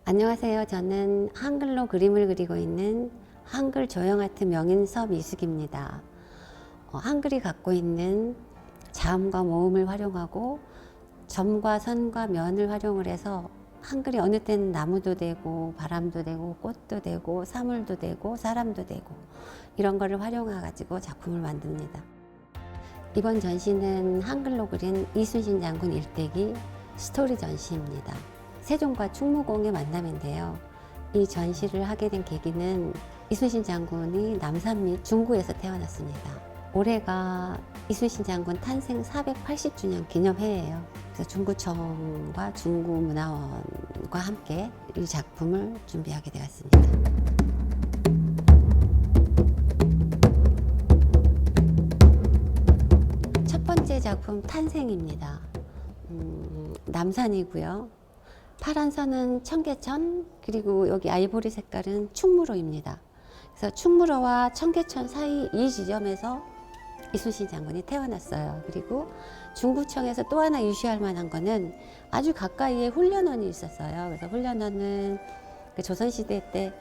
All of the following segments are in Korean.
안녕하세요. 저는 한글로 그림을 그리고 있는 한글 조형아트 명인섭 이숙입니다. 한글이 갖고 있는 자음과 모음을 활용하고 점과 선과 면을 활용을 해서 한글이 어느 때는 나무도 되고 바람도 되고 꽃도 되고 사물도 되고 사람도 되고 이런 거를 활용해 가지고 작품을 만듭니다. 이번 전시는 한글로 그린 이순신 장군 일대기 스토리 전시입니다. 세종과 충무공의 만남인데요. 이 전시를 하게 된 계기는 이순신 장군이 남산 및 중구에서 태어났습니다. 올해가 이순신 장군 탄생 480주년 기념해예요. 그래서 중구청과 중구문화원과 함께 이 작품을 준비하게 되었습니다. 첫 번째 작품 탄생입니다. 남산이고요. 파란 선은 청계천, 그리고 여기 아이보리 색깔은 충무로입니다. 그래서 충무로와 청계천 사이 이 지점에서 이순신 장군이 태어났어요. 그리고 중구청에서 또 하나 유시할 만한 거는 아주 가까이에 훈련원이 있었어요. 그래서 훈련원은 그 조선시대 때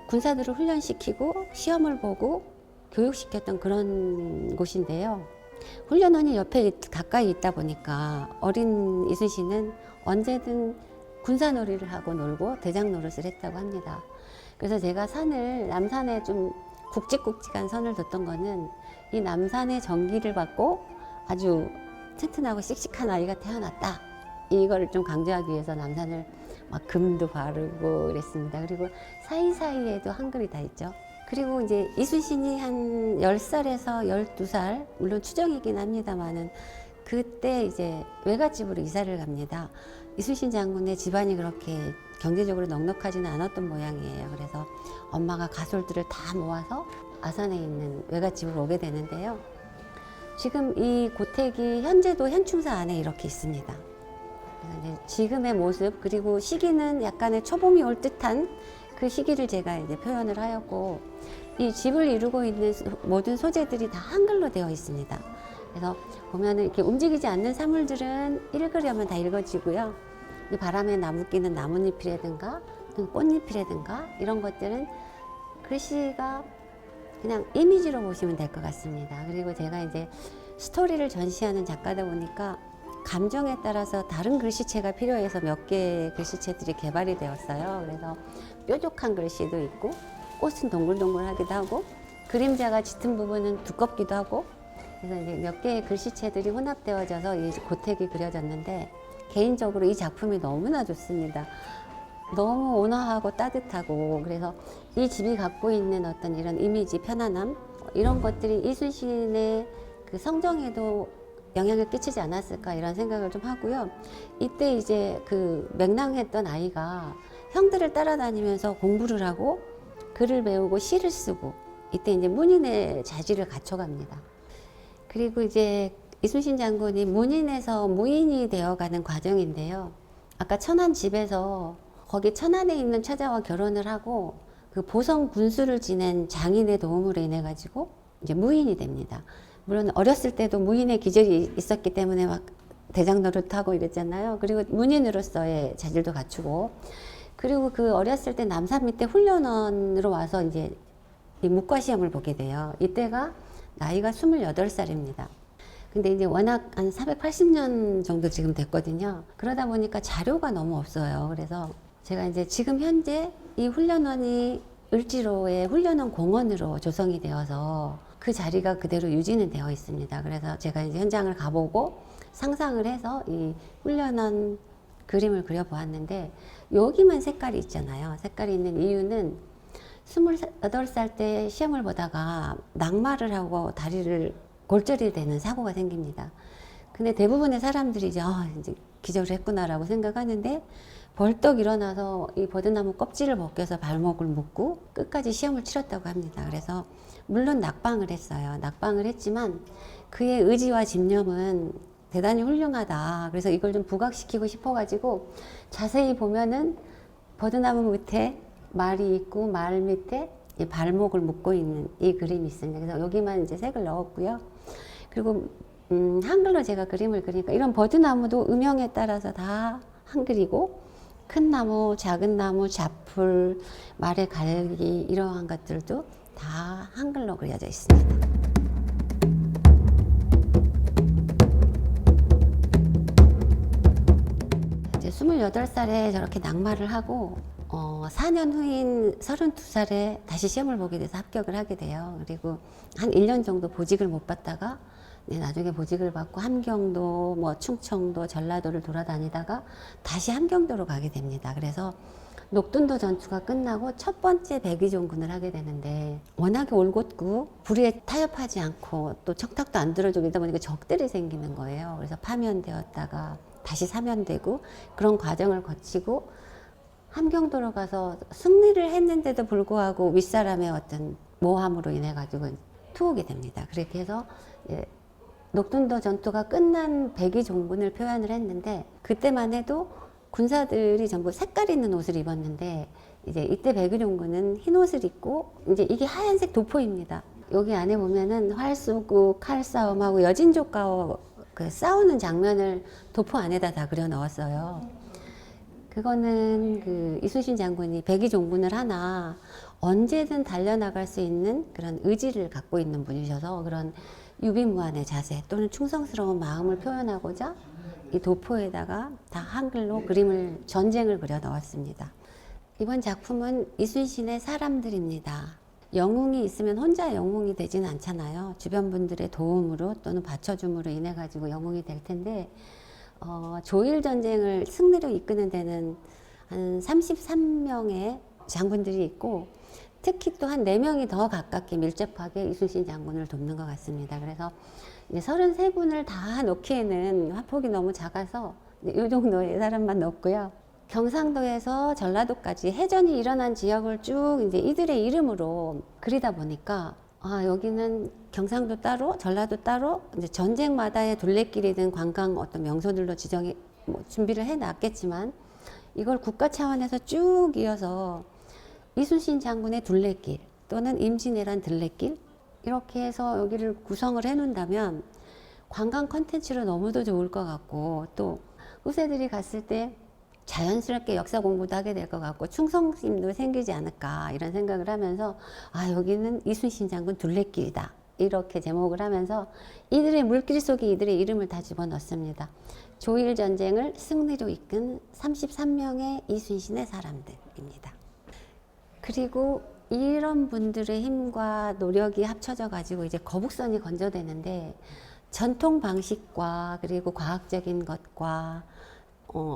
군사들을 훈련시키고 시험을 보고 교육시켰던 그런 곳인데요. 훈련원이 옆에 가까이 있다 보니까 어린 이순신은 언제든 군사놀이를 하고 놀고 대장 노릇을 했다고 합니다. 그래서 제가 남산에 좀 굵직굵직한 선을 뒀던 거는 이 남산의 전기를 받고 아주 튼튼하고 씩씩한 아이가 태어났다. 이거를 좀 강조하기 위해서 남산을 막 금도 바르고 그랬습니다. 그리고 사이사이에도 한글이 다 있죠. 그리고 이제 이순신이 한 10살에서 12살, 물론 추정이긴 합니다만은 그때 이제 외갓집으로 이사를 갑니다. 이순신 장군의 집안이 그렇게 경제적으로 넉넉하지는 않았던 모양이에요. 그래서 엄마가 가솔들을 다 모아서 아산에 있는 외갓집으로 오게 되는데요. 지금 이 고택이 현재도 현충사 안에 이렇게 있습니다. 그래서 이제 지금의 모습, 그리고 시기는 약간의 초봄이 올 듯한 그 시기를 제가 이제 표현을 하였고, 이 집을 이루고 있는 모든 소재들이 다 한글로 되어 있습니다. 그래서 보면은 이렇게 움직이지 않는 사물들은 읽으려면 다 읽어지고요. 바람에 나무끼는 나뭇잎이라든가 꽃잎이라든가 이런 것들은 글씨가 그냥 이미지로 보시면 될 것 같습니다. 그리고 제가 이제 스토리를 전시하는 작가다 보니까 감정에 따라서 다른 글씨체가 필요해서 몇 개의 글씨체들이 개발이 되었어요. 그래서 뾰족한 글씨도 있고 꽃은 동글동글하기도 하고 그림자가 짙은 부분은 두껍기도 하고, 그래서 이제 몇 개의 글씨체들이 혼합되어져서 이 고택이 그려졌는데 개인적으로 이 작품이 너무나 좋습니다. 너무 온화하고 따뜻하고, 그래서 이 집이 갖고 있는 어떤 이런 이미지, 편안함, 이런 것들이 이순신의 그 성정에도 영향을 끼치지 않았을까 이런 생각을 좀 하고요. 이때 이제 그 맹랑했던 아이가 형들을 따라다니면서 공부를 하고 글을 배우고 시를 쓰고, 이때 이제 문인의 자질을 갖춰갑니다. 그리고 이제 이순신 장군이 문인에서 무인이 되어가는 과정인데요. 아까 천안 집에서 거기 천안에 있는 처자와 결혼을 하고 그 보성 군수를 지낸 장인의 도움으로 인해 가지고 이제 무인이 됩니다. 물론 어렸을 때도 무인의 기질이 있었기 때문에 막 대장 노릇하고 이랬잖아요. 그리고 문인으로서의 자질도 갖추고, 그리고 그 어렸을 때 남산 밑에 훈련원으로 와서 이제 이 문과 시험을 보게 돼요. 이때가 나이가 28살입니다. 근데 이제 워낙 한 480년 정도 지금 됐거든요. 그러다 보니까 자료가 너무 없어요. 그래서 제가 이제 지금 현재 이 훈련원이 을지로의 훈련원 공원으로 조성이 되어서 그 자리가 그대로 유지는 되어 있습니다. 그래서 제가 이제 현장을 가보고 상상을 해서 이 훈련원 그림을 그려보았는데, 여기만 색깔이 있잖아요. 색깔이 있는 이유는 28살 때 시험을 보다가 낙마를 하고 다리를 골절이 되는 사고가 생깁니다. 근데 대부분의 사람들이 이제 기절을 했구나라고 생각하는데, 벌떡 일어나서 이 버드나무 껍질을 벗겨서 발목을 묶고 끝까지 시험을 치렀다고 합니다. 그래서 물론 낙방을 했어요. 낙방을 했지만 그의 의지와 집념은 대단히 훌륭하다. 그래서 이걸 좀 부각시키고 싶어가지고 자세히 보면은 버드나무 밑에 말이 있고 말 밑에 이 발목을 묶고 있는 이 그림이 있습니다. 그래서 여기만 이제 색을 넣었고요. 그리고 한글로 제가 그림을 그리니까 이런 버드나무도 음영에 따라서 다 한글이고, 큰 나무, 작은 나무, 잡풀, 말의 갈기 이러한 것들도 다 한글로 그려져 있습니다. 이제 28살에 저렇게 낙마를 하고 4년 후인 32살에 다시 시험을 보게 돼서 합격을 하게 돼요. 그리고 한 1년 정도 보직을 못 받다가 나중에 보직을 받고 함경도, 뭐 충청도, 전라도를 돌아다니다가 다시 함경도로 가게 됩니다. 그래서 녹둔도 전투가 끝나고 첫 번째 백의종군을 하게 되는데 워낙에 올곧고 불의에 타협하지 않고 또 척탁도 안 들어주고 이러다 보니까 적들이 생기는 거예요. 그래서 파면되었다가 다시 사면되고 그런 과정을 거치고 함경도로 가서 승리를 했는데도 불구하고 윗사람의 어떤 모함으로 인해 가지고 투옥이 됩니다. 그렇게 해서 녹둔도 전투가 끝난 백의종군을 표현을 했는데 그때만 해도 군사들이 전부 색깔 있는 옷을 입었는데 이제 이때 백의종군은 흰 옷을 입고 이제 이게 하얀색 도포입니다. 여기 안에 보면은 활 쏘고 칼 싸움하고 여진족과 그 싸우는 장면을 도포 안에다 다 그려 넣었어요. 그거는 그 이순신 장군이 백의종군을 하나 언제든 달려나갈 수 있는 그런 의지를 갖고 있는 분이셔서 그런 유비무환의 자세 또는 충성스러운 마음을 표현하고자 이 도포에다가 다 한글로 그림을 전쟁을 그려 넣었습니다. 이번 작품은 이순신의 사람들입니다. 영웅이 있으면 혼자 영웅이 되지는 않잖아요. 주변 분들의 도움으로 또는 받쳐줌으로 인해 가지고 영웅이 될 텐데 조일 전쟁을 승리로 이끄는 데는 한 33명의 장군들이 있고 특히 또 한 4명이 더 가깝게 밀접하게 이순신 장군을 돕는 것 같습니다. 그래서 이제 33분을 다 넣기에는 화폭이 너무 작아서 이 정도의 사람만 넣었고요. 경상도에서 전라도까지 해전이 일어난 지역을 쭉 이제 이들의 이름으로 그리다 보니까 여기는 경상도 따로, 전라도 따로 이제 전쟁마다의 둘레길이든 관광 어떤 명소들로 지정이 준비를 해 놨겠지만 이걸 국가 차원에서 쭉 이어서 이순신 장군의 둘레길 또는 임진왜란 들레길 이렇게 해서 여기를 구성을 해 놓는다면 관광 컨텐츠로 너무도 좋을 것 같고 또 후세들이 갔을 때 자연스럽게 역사 공부도 하게 될 것 같고 충성심도 생기지 않을까 이런 생각을 하면서 여기는 이순신 장군 둘레길이다 이렇게 제목을 하면서 이들의 물길 속에 이들의 이름을 다 집어넣습니다. 조일 전쟁을 승리로 이끈 33명의 이순신의 사람들입니다. 그리고 이런 분들의 힘과 노력이 합쳐져 가지고 이제 거북선이 건조되는데 전통 방식과 그리고 과학적인 것과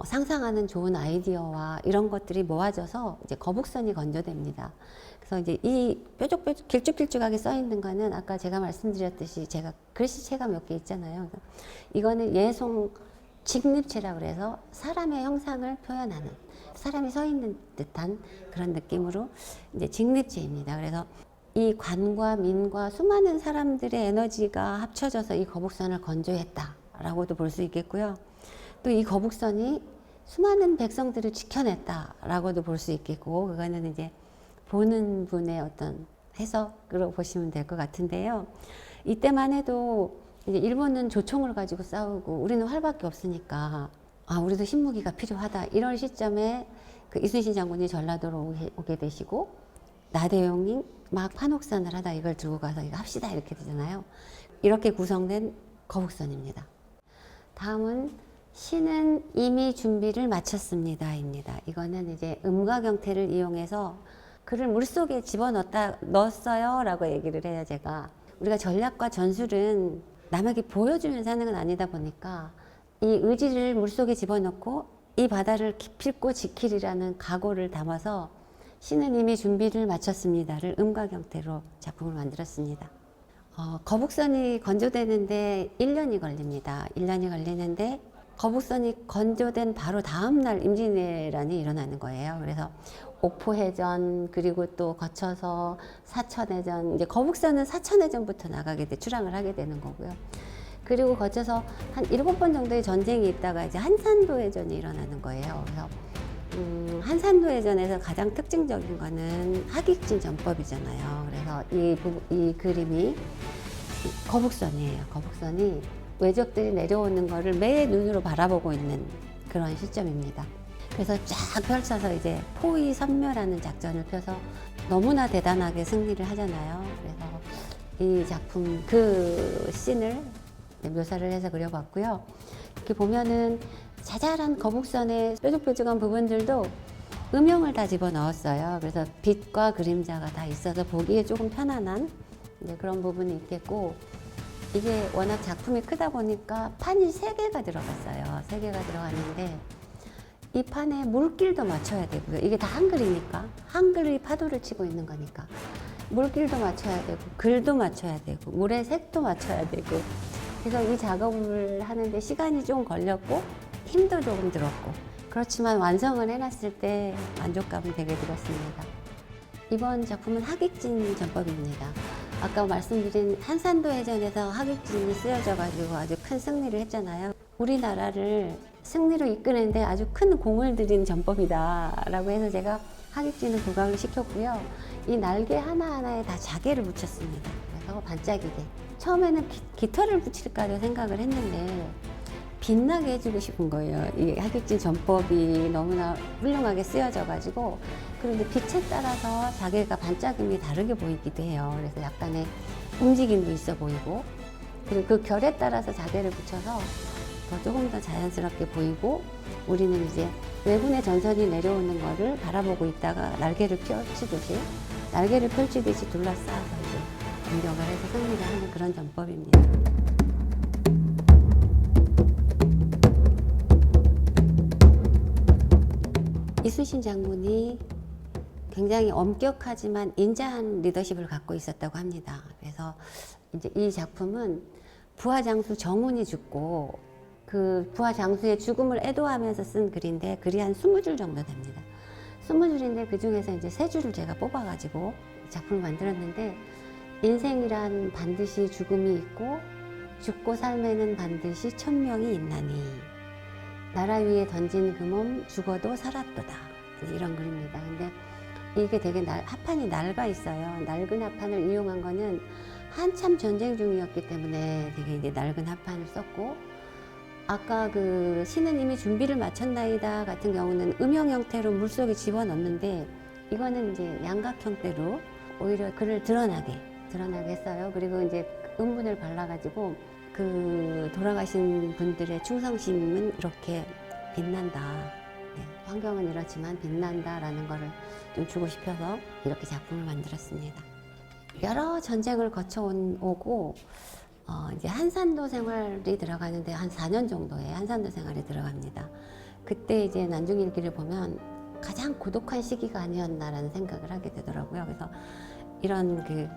상상하는 좋은 아이디어와 이런 것들이 모아져서 이제 거북선이 건조됩니다. 그래서 이제 이 뾰족뾰족 길쭉길쭉하게 써 있는 거는 아까 제가 말씀드렸듯이 제가 글씨체가 몇 개 있잖아요. 이거는 예송 직립체라고 그래서 사람의 형상을 표현하는 사람이 서 있는 듯한 그런 느낌으로 이제 직립체입니다. 그래서 이 관과 민과 수많은 사람들의 에너지가 합쳐져서 이 거북선을 건조했다라고도 볼 수 있겠고요. 또 이 거북선이 수많은 백성들을 지켜냈다라고도 볼 수 있겠고 그거는 이제 보는 분의 어떤 해석으로 보시면 될 것 같은데요. 이때만 해도 이제 일본은 조총을 가지고 싸우고 우리는 활밖에 없으니까 우리도 신무기가 필요하다 이런 시점에 그 이순신 장군이 전라도로 오게 되시고 나대용이 막 판옥선을 하다 이걸 들고 가서 이거 합시다 이렇게 되잖아요. 이렇게 구성된 거북선입니다. 다음은 신은 이미 준비를 마쳤습니다 입니다. 이거는 이제 음각 형태를 이용해서 글을 물속에 넣었어요 라고 얘기를 해요. 제가 우리가 전략과 전술은 남에게 보여주면서 하는 건 아니다 보니까 이 의지를 물속에 집어넣고 이 바다를 기필코 지키리라는 각오를 담아서 신은 이미 준비를 마쳤습니다를 음각 형태로 작품을 만들었습니다. 거북선이 건조되는데 1년이 걸립니다. 1년이 걸리는데 거북선이 건조된 바로 다음 날 임진왜란이 일어나는 거예요. 그래서 옥포해전 그리고 또 거쳐서 사천해전 이제 거북선은 사천해전부터 출항을 하게 되는 거고요. 그리고 거쳐서 한 7번 정도의 전쟁이 있다가 이제 한산도해전이 일어나는 거예요. 그래서 한산도해전에서 가장 특징적인 거는 하객진 전법이잖아요. 그래서 이 그림이 거북선이에요. 거북선이 외적들이 내려오는 거를 매 눈으로 바라보고 있는 그런 시점입니다. 그래서 쫙 펼쳐서 이제 포위 선묘라는 작전을 펴서 너무나 대단하게 승리를 하잖아요. 그래서 이 작품 그 씬을 묘사를 해서 그려봤고요. 이렇게 보면은 자잘한 거북선의 뾰족뾰족한 부분들도 음영을 다 집어넣었어요. 그래서 빛과 그림자가 다 있어서 보기에 조금 편안한 그런 부분이 있겠고, 이게 워낙 작품이 크다 보니까 판이 3개가 들어갔어요. 3개가 들어갔는데 이 판에 물길도 맞춰야 되고요. 이게 다 한글이니까, 한글이 파도를 치고 있는 거니까 물길도 맞춰야 되고 글도 맞춰야 되고 물의 색도 맞춰야 되고, 그래서 이 작업을 하는데 시간이 좀 걸렸고 힘도 조금 들었고, 그렇지만 완성을 해놨을 때 만족감을 되게 들었습니다. 이번 작품은 하객진 전법입니다. 아까 말씀드린 한산도 해전에서 하객진이 쓰여져 가지고 아주 큰 승리를 했잖아요. 우리나라를 승리로 이끄는데 아주 큰 공을 들인 전법이다 라고 해서 제가 하객진을 부각을 시켰고요. 이 날개 하나하나에 다 자개를 붙였습니다. 그래서 반짝이게. 처음에는 깃털을 붙일까도 생각을 했는데 빛나게 해주고 싶은 거예요. 이 하객진 전법이 너무나 훌륭하게 쓰여져 가지고, 그런데 빛에 따라서 자개가 반짝임이 다르게 보이기도 해요. 그래서 약간의 움직임도 있어 보이고, 그리고 그 결에 따라서 자개를 붙여서 조금 더 자연스럽게 보이고, 우리는 이제 외군의 전선이 내려오는 거를 바라보고 있다가 날개를 펼치듯이 둘러싸서 이제 공격을 해서 승리를 하는 그런 전법입니다. 이순신 장군이 굉장히 엄격하지만 인자한 리더십을 갖고 있었다고 합니다. 그래서 이제 이 작품은 부하 장수 정훈이 죽고 그 부하 장수의 죽음을 애도하면서 쓴 글인데, 글이 한 20줄 정도 됩니다. 20줄인데 그 중에서 이제 3줄을 제가 뽑아가지고 작품을 만들었는데, 인생이란 반드시 죽음이 있고 죽고 삶에는 반드시 천명이 있나니 나라 위에 던진 그 몸 죽어도 살았도다, 이런 글입니다. 근데 이게 되게 합판이 낡아 있어요. 낡은 합판을 이용한 거는 한참 전쟁 중이었기 때문에 되게 이제 낡은 합판을 썼고, 아까 그 신은 이미 준비를 마쳤나이다 같은 경우는 음영 형태로 물속에 집어넣는데, 이거는 이제 양각 형태로 오히려 글을 드러나게 했어요. 그리고 이제 음분을 발라가지고 그 돌아가신 분들의 충성심은 이렇게 빛난다. 네, 환경은 이렇지만 빛난다라는 거를 좀 주고 싶어서 이렇게 작품을 만들었습니다. 여러 전쟁을 거쳐오고 이제 한산도 생활이 들어가는데 한 4년 정도의 한산도 생활이 들어갑니다. 그때 이제 난중일기를 보면 가장 고독한 시기가 아니었나라는 생각을 하게 되더라고요. 그래서 이런 그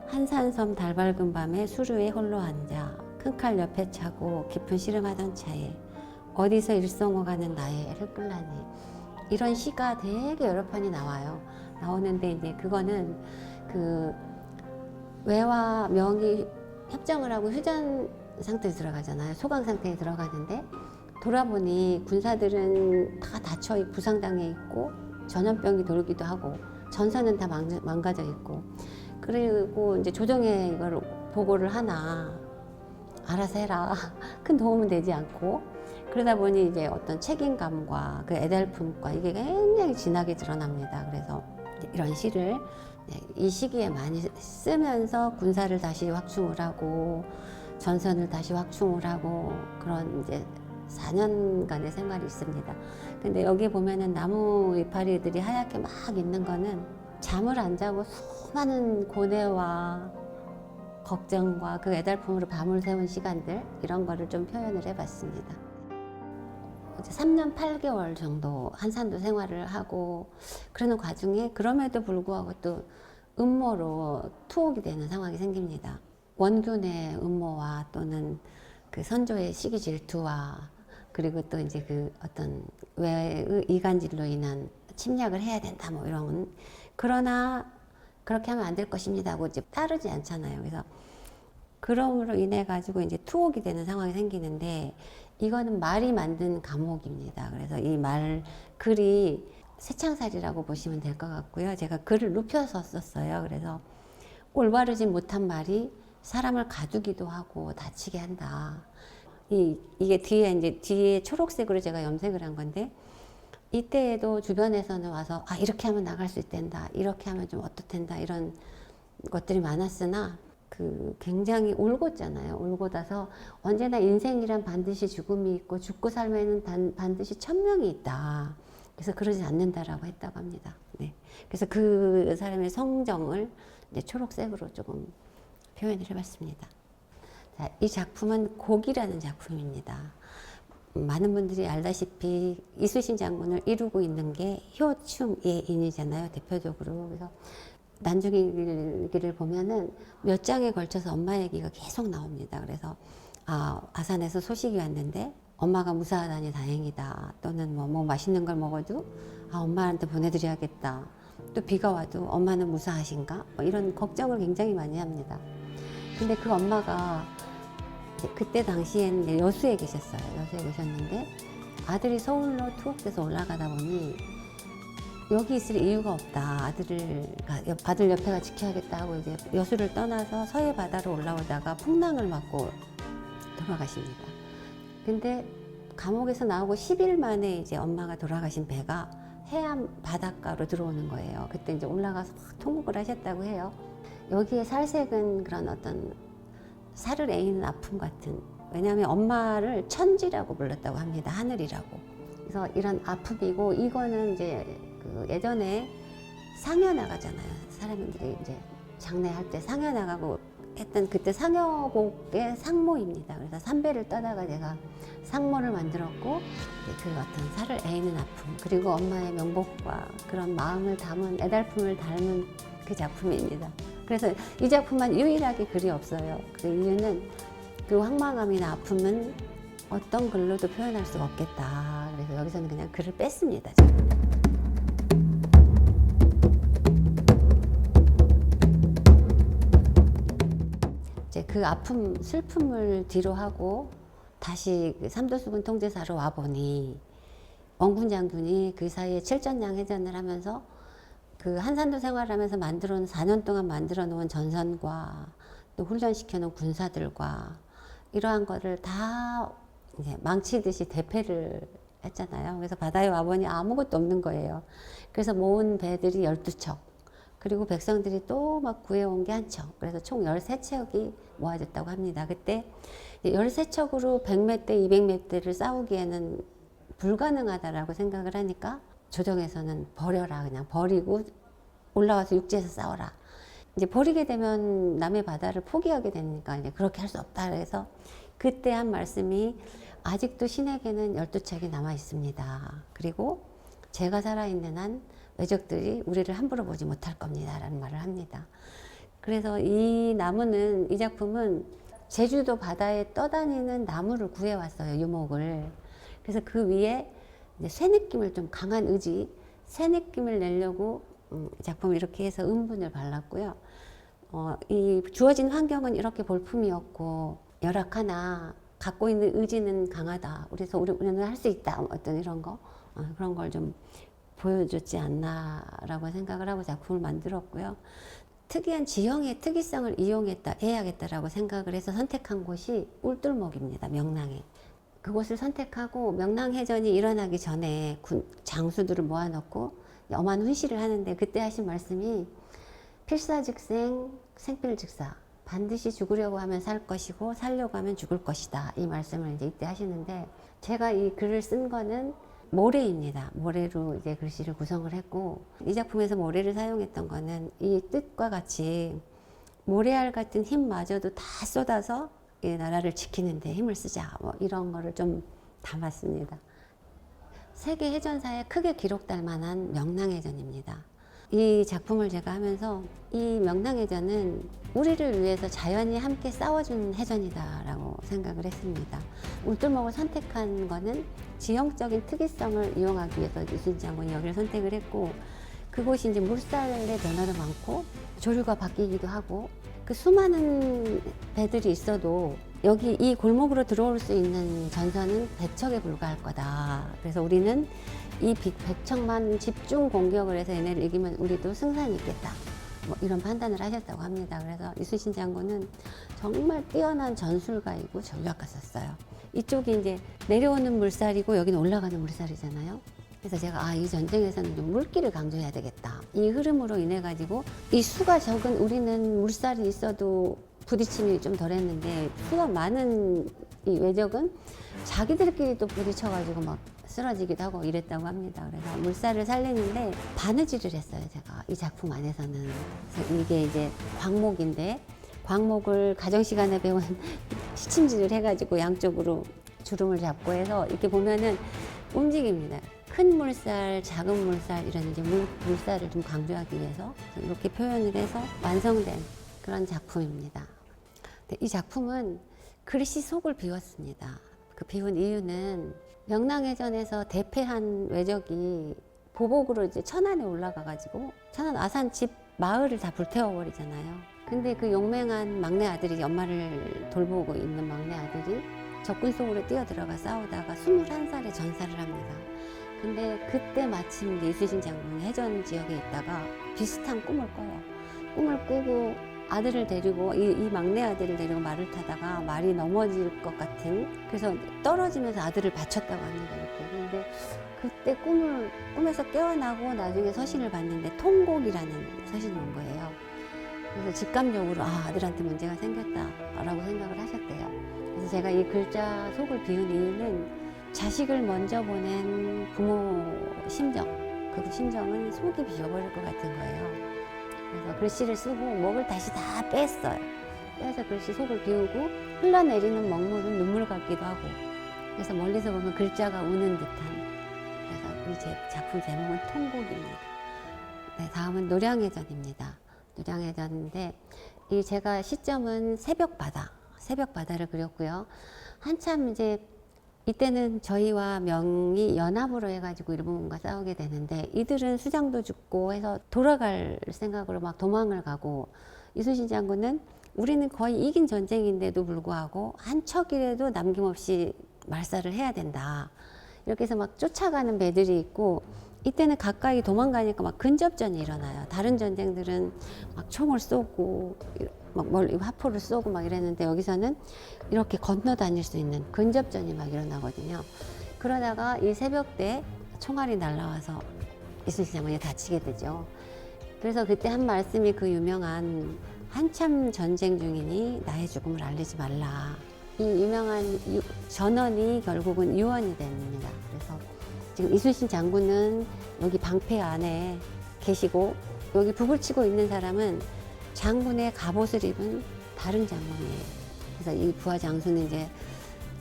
한산섬 달 밝은 밤에 수루에 홀로 앉아 큰 칼 옆에 차고 깊은 씨름하던 차에 어디서 일성어 가는 나의 애를 끌라니, 이런 시가 되게 여러 편이 나오는데 이제 그거는 그 외와 명이 협정을 하고 휴전 상태에 들어가잖아요. 소강 상태에 들어가는데 돌아보니 군사들은 다 다쳐 부상당해 있고 전염병이 돌기도 하고 전선은 다 망가져 있고, 그리고 이제 조정에 이걸 보고를 하나 알아서 해라. 큰 도움은 되지 않고, 그러다 보니 이제 어떤 책임감과 그 애달픔과 이게 굉장히 진하게 드러납니다. 그래서 이런 시를 이 시기에 많이 쓰면서 군사를 다시 확충을 하고 전선을 다시 확충을 하고 그런 이제 4년간의 생활이 있습니다. 근데 여기 보면은 나무 이파리들이 하얗게 막 있는 거는 잠을 안 자고 수많은 고뇌와 걱정과 그 애달픔으로 밤을 새운 시간들, 이런 거를 좀 표현을 해봤습니다. 3년 8개월 정도 한산도 생활을 하고 그러는 과정에 그럼에도 불구하고 또 음모로 투옥이 되는 상황이 생깁니다. 원균의 음모와 또는 그 선조의 시기 질투와 그리고 또 이제 그 어떤 외의 이간질로 인한 침략을 해야 된다 뭐 이런, 그러나 그렇게 하면 안 될 것입니다 하고 이제 따르지 않잖아요. 그래서 그럼으로 인해 가지고 이제 투옥이 되는 상황이 생기는데, 이거는 말이 만든 감옥입니다. 그래서 이 글이 쇠창살이라고 보시면 될 것 같고요. 제가 글을 눕혀서 썼어요. 그래서 올바르지 못한 말이 사람을 가두기도 하고 다치게 한다. 이게 뒤에 초록색으로 제가 염색을 한 건데, 이때에도 주변에서는 와서 아 이렇게 하면 나갈 수 있단다, 이렇게 하면 좀 어떻단다, 이런 것들이 많았으나 그 굉장히 올곧잖아요. 올곧아서 언제나 인생이란 반드시 죽음이 있고 죽고 살면은 반드시 천명이 있다. 그래서 그러지 않는다라고 했다고 합니다. 네. 그래서 그 사람의 성정을 이제 초록색으로 조금 표현을 해봤습니다. 자, 이 작품은 곡이라는 작품입니다. 많은 분들이 알다시피 이순신 장군을 이루고 있는 게 효충의 인이잖아요, 대표적으로. 그래서 난중일기를 보면은 몇 장에 걸쳐서 엄마 얘기가 계속 나옵니다. 그래서 아산에서 소식이 왔는데 엄마가 무사하다니 다행이다. 또는 뭐 맛있는 걸 먹어도 엄마한테 보내드려야겠다. 또 비가 와도 엄마는 무사하신가? 뭐 이런 걱정을 굉장히 많이 합니다. 근데 그 엄마가 그때 당시에는 이제 여수에 계셨어요. 여수에 계셨는데 아들이 서울로 투옥돼서 올라가다 보니 여기 있을 이유가 없다. 아들 옆에가 지켜야겠다 하고 이제 여수를 떠나서 서해 바다로 올라오다가 풍랑을 맞고 돌아가십니다. 근데 감옥에서 나오고 10일 만에 이제 엄마가 돌아가신 배가 해안 바닷가로 들어오는 거예요. 그때 이제 올라가서 막 통곡을 하셨다고 해요. 여기에 살색은 그런 어떤 살을 에이는 아픔 같은, 왜냐하면 엄마를 천지라고 불렀다고 합니다. 하늘이라고. 그래서 이런 아픔이고, 이거는 이제 그 예전에 상여 나가잖아요. 사람들이 이제 장례할 때 상여 나가고 했던 그때 상여복의 상모입니다. 그래서 삼배를 떠다가 제가 상모를 만들었고, 그 어떤 살을 에이는 아픔, 그리고 엄마의 명복과 그런 마음을 담은, 애달픔을 담은 그 작품입니다. 그래서 이 작품만 유일하게 글이 없어요. 그 이유는 그 황망함이나 아픔은 어떤 글로도 표현할 수가 없겠다. 그래서 여기서는 그냥 글을 뺐습니다. 이제 그 아픔, 슬픔을 뒤로 하고 다시 그 삼도수군 통제사로 와보니 원군 장군이 그 사이에 칠전량 해전을 하면서 그 한산도 생활하면서 4년 동안 만들어 놓은 전선과 또 훈련시켜 놓은 군사들과 이러한 거를 다 이제 망치듯이 대패를 했잖아요. 그래서 바다에 와보니 아무것도 없는 거예요. 그래서 모은 배들이 12척, 그리고 백성들이 또 막 구해온 게 한 척, 그래서 총 13척이 모아졌다고 합니다. 그때 13척으로 100몇 대, 200몇 대를 싸우기에는 불가능하다라고 생각을 하니까 조정에서는 버려라, 그냥 버리고 올라와서 육지에서 싸워라. 이제 버리게 되면 남의 바다를 포기하게 되니까 이제 그렇게 할 수 없다. 그래서 그때 한 말씀이 아직도 신에게는 12척이 남아 있습니다. 그리고 제가 살아있는 한 외적들이 우리를 함부로 보지 못할 겁니다. 라는 말을 합니다. 그래서 이 나무는, 이 작품은 제주도 바다에 떠다니는 나무를 구해왔어요. 유목을. 그래서 그 위에 이제 새 느낌을, 좀 강한 의지, 새 느낌을 내려고 작품을 이렇게 해서 음분을 발랐고요. 이 주어진 환경은 이렇게 볼품이었고 열악하나 갖고 있는 의지는 강하다. 그래서 우리는 할 수 있다. 어떤 이런 거, 그런 걸 좀 보여줬지 않나라고 생각을 하고 작품을 만들었고요. 특이한 지형의 특이성을 이용해야겠다라고 생각을 해서 선택한 곳이 울돌목입니다. 명랑에. 그곳을 선택하고 명랑해전이 일어나기 전에 장수들을 모아놓고 엄한 훈시를 하는데 그때 하신 말씀이 필사즉생, 생필즉사. 반드시 죽으려고 하면 살 것이고 살려고 하면 죽을 것이다. 이 말씀을 이제 이때 하시는데, 제가 이 글을 쓴 거는 모래입니다. 모래로 이제 글씨를 구성을 했고, 이 작품에서 모래를 사용했던 거는 이 뜻과 같이 모래알 같은 힘마저도 다 쏟아서 이 나라를 지키는데 힘을 쓰자. 뭐 이런 거를 좀 담았습니다. 세계 해전사에 크게 기록될 만한 명랑해전입니다. 이 작품을 제가 하면서 이 명랑해전은 우리를 위해서 자연이 함께 싸워준 해전이다라고 생각을 했습니다. 울돌목을 선택한 거는 지형적인 특이성을 이용하기 위해서 이순신 장군이 여기를 선택을 했고, 그곳이 이제 물살의 변화도 많고 조류가 바뀌기도 하고, 그 수많은 배들이 있어도 여기 이 골목으로 들어올 수 있는 전선은 100척에 불과할 거다. 그래서 우리는 이 100척만 집중 공격을 해서 얘네를 이기면 우리도 승산이 있겠다. 뭐 이런 판단을 하셨다고 합니다. 그래서 이순신 장군은 정말 뛰어난 전술가이고 전략가였어요. 이쪽이 이제 내려오는 물살이고 여기는 올라가는 물살이잖아요. 그래서 제가 이 전쟁에서는 좀 물기를 강조해야 되겠다. 이 흐름으로 인해 가지고 이 수가 적은 우리는 물살이 있어도 부딪힘이 좀 덜했는데 수가 많은 이 외적은 자기들끼리 또 부딪혀가지고 막 쓰러지기도 하고 이랬다고 합니다. 그래서 물살을 살리는데 바느질을 했어요, 제가 이 작품 안에서는. 그래서 이게 이제 광목인데 광목을 가정 시간에 배운 시침질을 해가지고 양쪽으로 주름을 잡고 해서 이렇게 보면은 움직입니다. 큰 물살, 작은 물살 이런 이제 물살을 좀 강조하기 위해서 이렇게 표현을 해서 완성된 그런 작품입니다. 이 작품은 글씨 속을 비웠습니다. 그 비운 이유는 명랑해전에서 대패한 외적이 보복으로 이제 천안에 올라가가지고 천안 아산 집 마을을 다 불태워버리잖아요. 근데 그 용맹한 막내 아들이 엄마를 돌보고 있는 막내 아들이 적군 속으로 뛰어들어가 싸우다가 21살에 전사를 합니다. 근데 그때 마침 이순신 장군이 해전 지역에 있다가 비슷한 꿈을 꿔요. 꿈을 꾸고 아들을 데리고 이 막내 아들을 데리고 말을 타다가 말이 넘어질 것 같은, 그래서 떨어지면서 아들을 바쳤다고 합니다. 이렇게. 근데 그때 꿈에서 깨어나고 나중에 서신을 봤는데 통곡이라는 서신이 온 거예요. 그래서 직감적으로 아들한테 문제가 생겼다라고 생각을 하셨대요. 그래서 제가 이 글자 속을 비운 이유는 자식을 먼저 보낸 부모 심정, 그 심정은 속이 비워버릴 것 같은 거예요. 그래서 글씨를 쓰고 목을 다시 다 뺐어요. 빼서 글씨 속을 비우고 흘러내리는 먹물은 눈물 같기도 하고, 그래서 멀리서 보면 글자가 우는 듯한, 그래서 이 작품 제목은 통곡입니다. 네, 다음은 노량해전입니다. 노량해전인데 이 제가 시점은 새벽바다를 그렸고요. 한참 이제 이때는 저희와 명이 연합으로 해가지고 일본과 싸우게 되는데 이들은 수장도 죽고 해서 돌아갈 생각으로 막 도망을 가고, 이순신 장군은 우리는 거의 이긴 전쟁인데도 불구하고 한 척이라도 남김없이 말살을 해야 된다. 이렇게 해서 막 쫓아가는 배들이 있고, 이때는 가까이 도망가니까 막 근접전이 일어나요. 다른 전쟁들은 막 총을 쏘고 막 멀리 화포를 쏘고 막 이랬는데 여기서는 이렇게 건너 다닐 수 있는 근접전이 막 일어나거든요. 그러다가 이 새벽 때 총알이 날라와서 이순신 장군이 다치게 되죠. 그래서 그때 한 말씀이 그 유명한 한참 전쟁 중이니 나의 죽음을 알리지 말라. 이 유명한 전언이 결국은 유언이 됩니다. 그래서 지금 이순신 장군은 여기 방패 안에 계시고 여기 북을 치고 있는 사람은 장군의 갑옷을 입은 다른 장군이에요. 그래서 이 부하 장수는 이제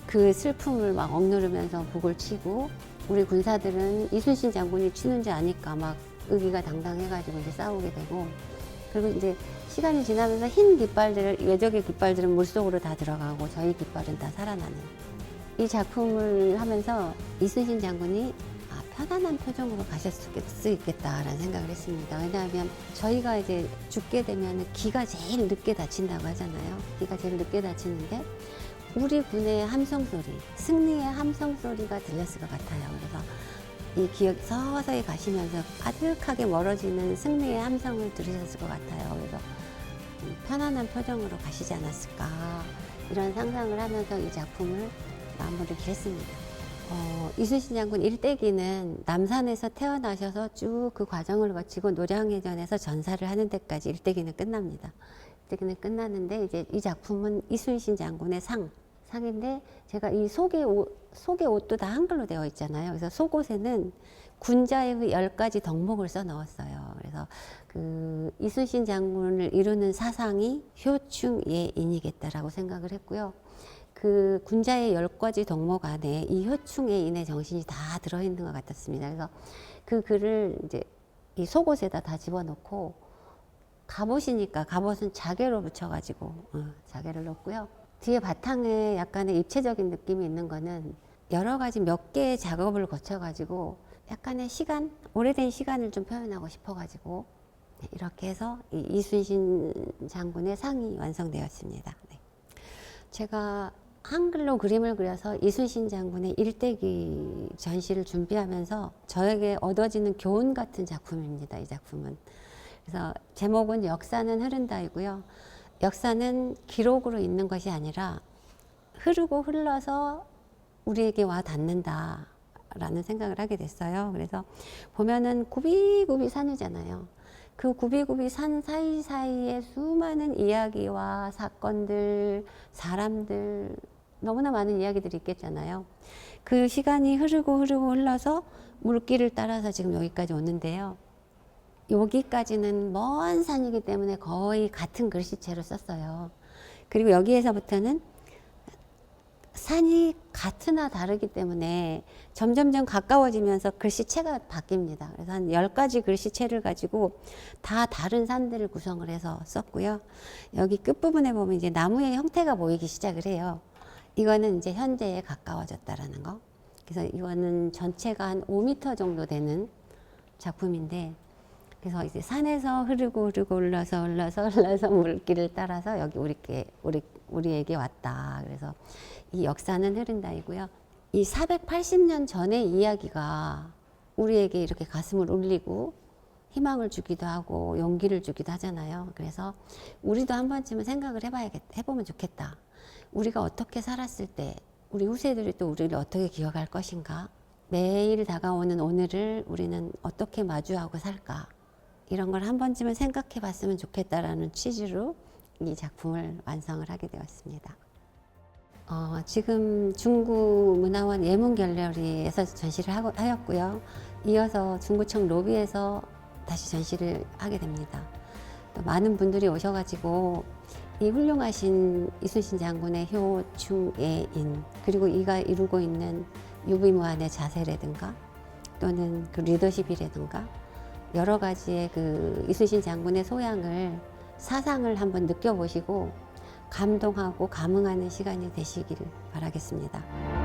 그 슬픔을 막 억누르면서 북을 치고, 우리 군사들은 이순신 장군이 치는 줄 아니까 막 의기가 당당해가지고 이제 싸우게 되고, 그리고 이제 시간이 지나면서 흰 깃발들을, 외적의 깃발들은 물속으로 다 들어가고 저희 깃발은 다 살아나는, 이 작품을 하면서 이순신 장군이 편안한 표정으로 가셨을 수 있겠다라는 생각을 했습니다. 왜냐하면 저희가 이제 죽게 되면 기가 제일 늦게 다친다고 하잖아요. 기가 제일 늦게 다치는데 우리 군의 함성 소리, 승리의 함성 소리가 들렸을 것 같아요. 그래서 이 기억 서서히 가시면서 아득하게 멀어지는 승리의 함성을 들으셨을 것 같아요. 그래서 편안한 표정으로 가시지 않았을까, 이런 상상을 하면서 이 작품을 마무리를 했습니다. 이순신 장군 일대기는 남산에서 태어나셔서 쭉 그 과정을 거치고 노량해전에서 전사를 하는 데까지 일대기는 끝납니다. 일대기는 끝나는데 이제 이 작품은 이순신 장군의 상인데, 제가 이 속의 옷도 다 한글로 되어 있잖아요. 그래서 속옷에는 군자의 10가지 덕목을 써 넣었어요. 그래서 그 이순신 장군을 이루는 사상이 효충예인이겠다라고 생각을 했고요. 그 군자의 10가지 덕목 안에 이 효충의 인의 정신이 다 들어있는 것 같았습니다. 그래서 그 글을 이제 이 속옷에다 다 집어넣고, 갑옷이니까 갑옷은 자개로 붙여가지고 자개를 넣었고요. 뒤에 바탕에 약간의 입체적인 느낌이 있는 거는 여러 가지 몇 개의 작업을 거쳐가지고 약간의 시간, 오래된 시간을 좀 표현하고 싶어가지고 이렇게 해서 이 이순신 장군의 상이 완성되었습니다. 네. 제가 한글로 그림을 그려서 이순신 장군의 일대기 전시를 준비하면서 저에게 얻어지는 교훈 같은 작품입니다. 이 작품은. 그래서 제목은 역사는 흐른다이고요. 역사는 기록으로 있는 것이 아니라 흐르고 흘러서 우리에게 와 닿는다. 라는 생각을 하게 됐어요. 그래서 보면은 굽이굽이 산이잖아요. 그 굽이굽이 산 사이사이에 수많은 이야기와 사건들, 사람들, 너무나 많은 이야기들이 있겠잖아요. 그 시간이 흐르고 흘러서 물길을 따라서 지금 여기까지 오는데요. 여기까지는 먼 산이기 때문에 거의 같은 글씨체로 썼어요. 그리고 여기에서부터는 산이 같으나 다르기 때문에 점점점 가까워지면서 글씨체가 바뀝니다. 그래서 한 10가지 글씨체를 가지고 다 다른 산들을 구성을 해서 썼고요. 여기 끝부분에 보면 이제 나무의 형태가 보이기 시작을 해요. 이거는 이제 현재에 가까워졌다라는 거. 그래서 이거는 전체가 한 5m 정도 되는 작품인데, 그래서 이제 산에서 흐르고 올라서 물길을 따라서 여기 우리에게 왔다. 그래서 이 역사는 흐른다이고요. 이 480년 전의 이야기가 우리에게 이렇게 가슴을 울리고 희망을 주기도 하고 용기를 주기도 하잖아요. 그래서 우리도 한 번쯤은 생각을 해보면 좋겠다. 우리가 어떻게 살았을 때 우리 후세들이 또 우리를 어떻게 기억할 것인가? 매일 다가오는 오늘을 우리는 어떻게 마주하고 살까? 이런 걸 한 번쯤은 생각해 봤으면 좋겠다라는 취지로 이 작품을 완성을 하게 되었습니다. 지금 중구문화원 예문갤러리에서 전시를 하였고요. 이어서 중구청 로비에서 다시 전시를 하게 됩니다. 또 많은 분들이 오셔가지고 이 훌륭하신 이순신 장군의 효충예인, 그리고 이가 이루고 있는 유비무환의 자세라든가 또는 그 리더십이라든가 여러 가지의 그 이순신 장군의 소양을, 사상을 한번 느껴보시고 감동하고 감흥하는 시간이 되시길 바라겠습니다.